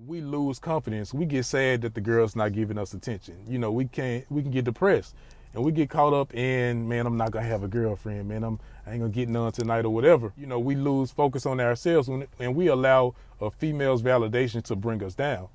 we lose confidence. We get sad that the girl's not giving us attention. We can get depressed and we get caught up in, man, I'm not gonna have a girlfriend, man. I ain't gonna get none tonight or whatever. We lose focus on ourselves and we allow a female's validation to bring us down.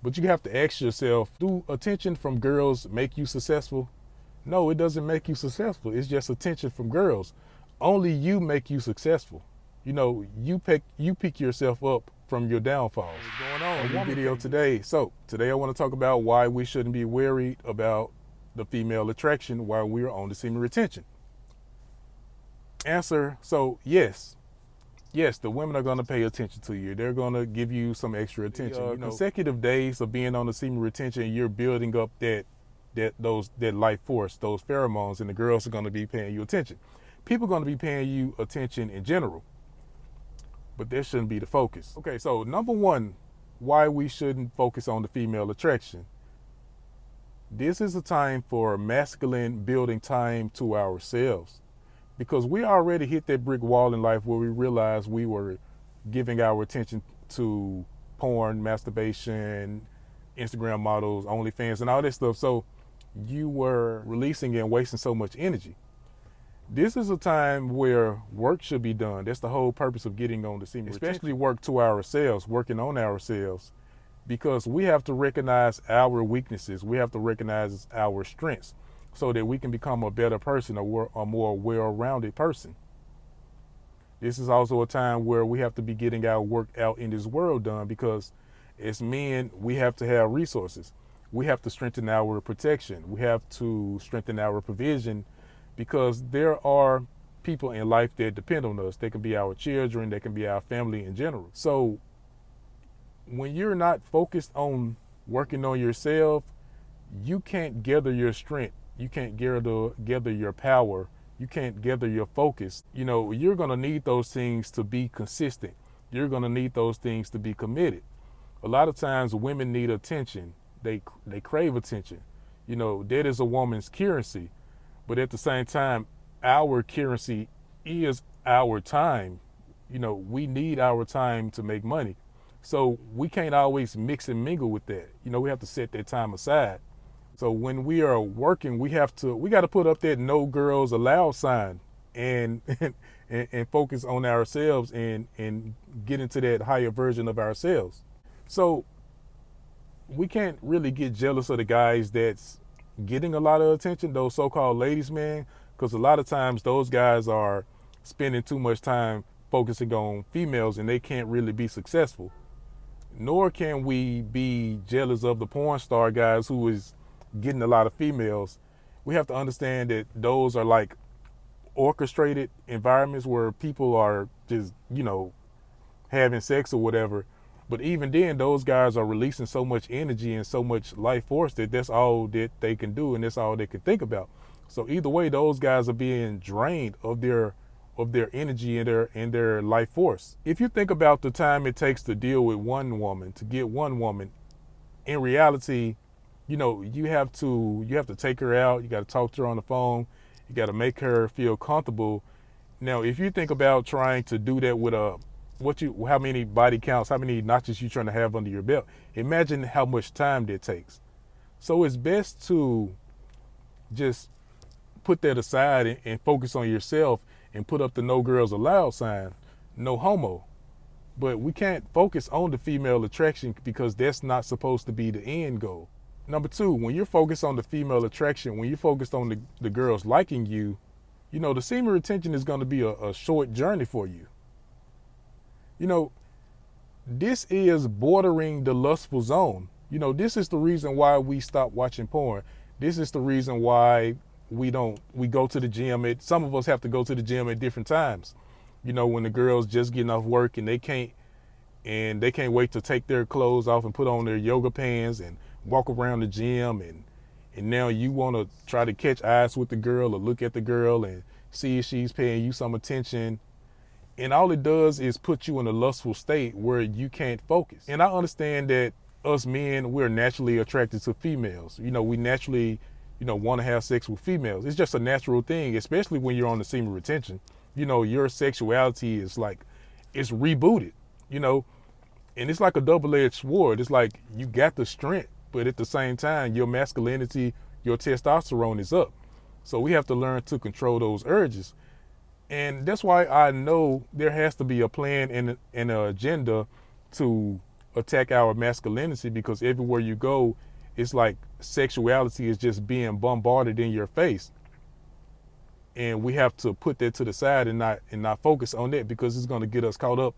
But you have to ask yourself, do attention from girls make you successful? No, it doesn't make you successful. It's just attention from girls. Only you make you successful. You pick yourself up from your downfalls. What's going on in the video today? So today I want to talk about why we shouldn't be worried about the female attraction while we're on the semen retention. Answer, so yes, the women are going to pay attention to you. They're going to give you some extra attention. Consecutive days of being on the semen retention, you're building up that life force, those pheromones, and the girls are going to be paying you attention. People are going to be paying you attention in general, but that shouldn't be the focus. Okay, so number one, why we shouldn't focus on the female attraction. This is a time for masculine building time to ourselves, because we already hit that brick wall in life where we realized we were giving our attention to porn, masturbation, Instagram models, OnlyFans, and all that stuff. So you were releasing and wasting so much energy. This is a time where work should be done. That's the whole purpose of getting on the semen, especially work to ourselves, working on ourselves, because we have to recognize our weaknesses. We have to recognize our strengths so that we can become a better person, a more well-rounded person. This is also a time where we have to be getting our work out in this world done, because as men, we have to have resources. We have to strengthen our protection. We have to strengthen our provision, because there are people in life that depend on us. They can be our children, they can be our family in general. So when you're not focused on working on yourself, you can't gather your strength. You can't gather your power. You can't gather your focus. You're going to need those things to be consistent. You're going to need those things to be committed. A lot of times women need attention. They crave attention. That is a woman's currency. But at the same time, our currency is our time. We need our time to make money. So we can't always mix and mingle with that. We have to set that time aside. So when we are working, we got to put up that no girls allowed sign and focus on ourselves and get into that higher version of ourselves. So we can't really get jealous of the guys that's getting a lot of attention, those so-called ladies, man, because a lot of times those guys are spending too much time focusing on females and they can't really be successful. Nor can we be jealous of the porn star guys who is getting a lot of females. We have to understand that those are like orchestrated environments where people are just, having sex or whatever. But even then, those guys are releasing so much energy and so much life force that that's all that they can do and that's all they can think about. So either way, those guys are being drained of their energy and their life force. If you think about the time it takes to deal with one woman, to get one woman, in reality, you have to take her out. You got to talk to her on the phone. You got to make her feel comfortable. Now, if you think about trying to do that with how many body counts, how many notches you're trying to have under your belt, imagine how much time that takes. So it's best to just put that aside and focus on yourself and put up the no girls allowed sign, no homo. But we can't focus on the female attraction because that's not supposed to be the end goal. Number two, when you're focused on the female attraction, when you're focused on the girls liking you, the semen retention is going to be a short journey for you. This is bordering the lustful zone. This is the reason why we stop watching porn. This is the reason why we go to the gym. Some of us have to go to the gym at different times. When the girls just getting off work and they can't wait to take their clothes off and put on their yoga pants and walk around the gym, and now you want to try to catch eyes with the girl or look at the girl and see if she's paying you some attention. And all it does is put you in a lustful state where you can't focus. And I understand that us men, we're naturally attracted to females. We naturally, want to have sex with females. It's just a natural thing, especially when you're on the semen retention. Your sexuality is like, it's rebooted. And it's like a double-edged sword. It's like you got the strength, but at the same time, your masculinity, your testosterone is up. So we have to learn to control those urges. And that's why I know there has to be a plan and an agenda to attack our masculinity, because everywhere you go, it's like sexuality is just being bombarded in your face. And we have to put that to the side and not focus on that, because it's going to get us caught up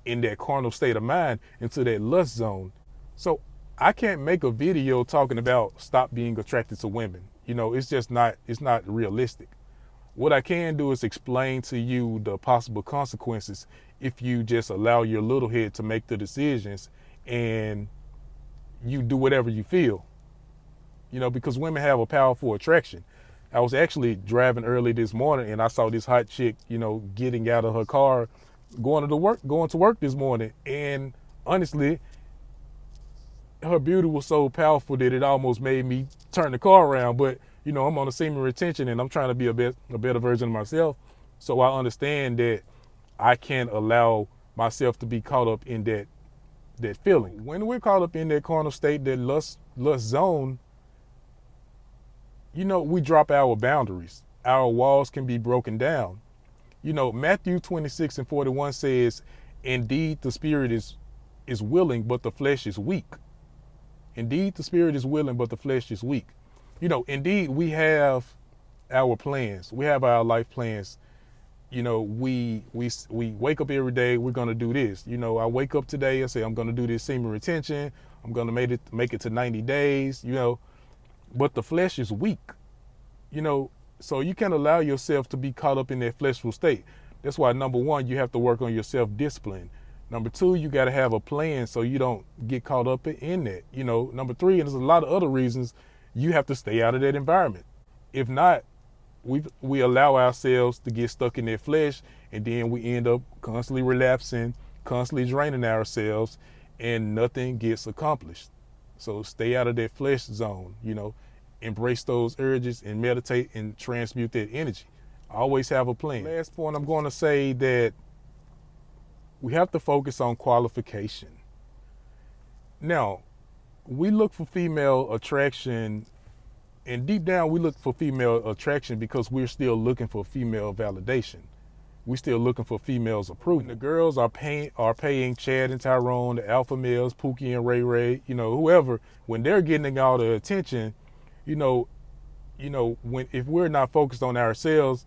in that carnal state of mind, into that lust zone. So I can't make a video talking about stop being attracted to women. It's just not realistic. What I can do is explain to you the possible consequences if you just allow your little head to make the decisions and you do whatever you feel. Because women have a powerful attraction. I was actually driving early this morning and I saw this hot chick, getting out of her car, going to work this morning. And honestly, her beauty was so powerful that it almost made me turn the car around. But I'm on a semen retention and I'm trying to be a better version of myself. So I understand that I can't allow myself to be caught up in that feeling. When we're caught up in that carnal state, that lust zone, we drop our boundaries. Our walls can be broken down. Matthew 26:41 says, indeed the spirit is willing, but the flesh is weak. Indeed the spirit is willing, but the flesh is weak. Indeed we have our plans. We have our life plans. We wake up every day, we're going to do this. I wake up today, I say I'm going to do this semen retention. I'm going to make it to 90 days, but the flesh is weak. So you can't allow yourself to be caught up in that fleshful state. That's why, number one, you have to work on your self-discipline. Number two, you got to have a plan so you don't get caught up in that. Number three, and there's a lot of other reasons, you have to stay out of that environment. If not, we allow ourselves to get stuck in that flesh, and then we end up constantly relapsing, constantly draining ourselves, and nothing gets accomplished. So stay out of that flesh zone, embrace those urges and meditate and transmute that energy. Always have a plan. Last point, I'm going to say that we have to focus on qualification. Now, we look for female attraction, and deep down we look for female attraction because we're still looking for female validation. We're still looking for females' approval. The girls are paying Chad and Tyrone, the alpha males, Pookie and Ray Ray, whoever, when they're getting all the attention, if we're not focused on ourselves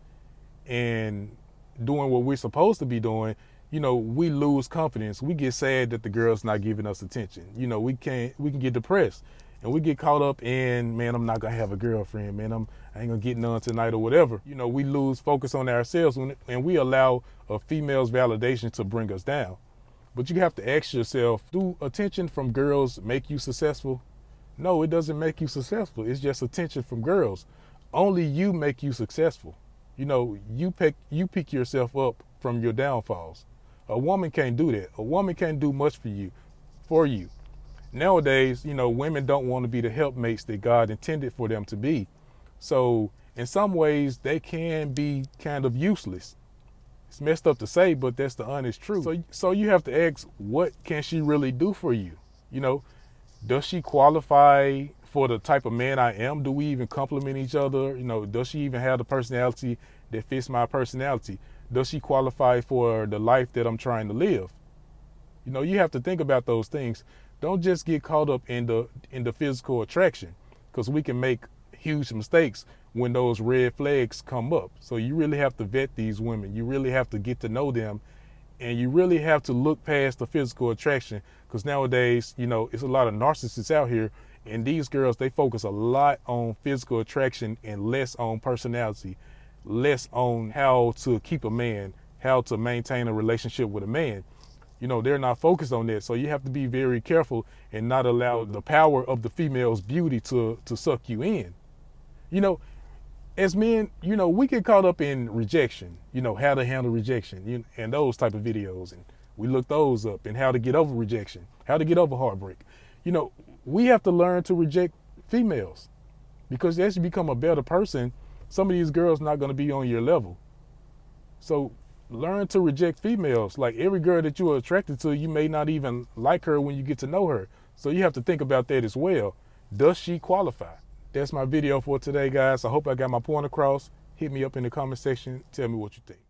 and doing what we're supposed to be doing, we lose confidence. We get sad that the girl's not giving us attention. We can get depressed and we get caught up in, man, I'm not gonna have a girlfriend, man. I ain't gonna get none tonight or whatever. We lose focus on ourselves and we allow a female's validation to bring us down. But you have to ask yourself, do attention from girls make you successful? No, it doesn't make you successful. It's just attention from girls. Only you make you successful. You pick yourself up from your downfalls. A woman can't do that. A woman can't do much for you. Nowadays, women don't want to be the helpmates that God intended for them to be. So in some ways, they can be kind of useless. It's messed up to say, but that's the honest truth. So you have to ask, what can she really do for you? Does she qualify for the type of man I am? Do we even complement each other? Does she even have the personality that fits my personality? Does she qualify for the life that I'm trying to live? You have to think about those things. Don't just get caught up in the physical attraction, because we can make huge mistakes when those red flags come up. So you really have to vet these women. You really have to get to know them, and you really have to look past the physical attraction, because nowadays, it's a lot of narcissists out here, and these girls, they focus a lot on physical attraction and less on personality, less on how to keep a man, how to maintain a relationship with a man. They're not focused on that. So you have to be very careful and not allow the power of the female's beauty to suck you in. As men, we get caught up in rejection, how to handle rejection, and those type of videos. And we look those up, and how to get over rejection, how to get over heartbreak. We have to learn to reject females, because as you become a better person, some of these girls not going to be on your level. So learn to reject females. Like every girl that you are attracted to, you may not even like her when you get to know her. So you have to think about that as well. Does she qualify? That's my video for today, guys. I hope I got my point across. Hit me up in the comment section. Tell me what you think.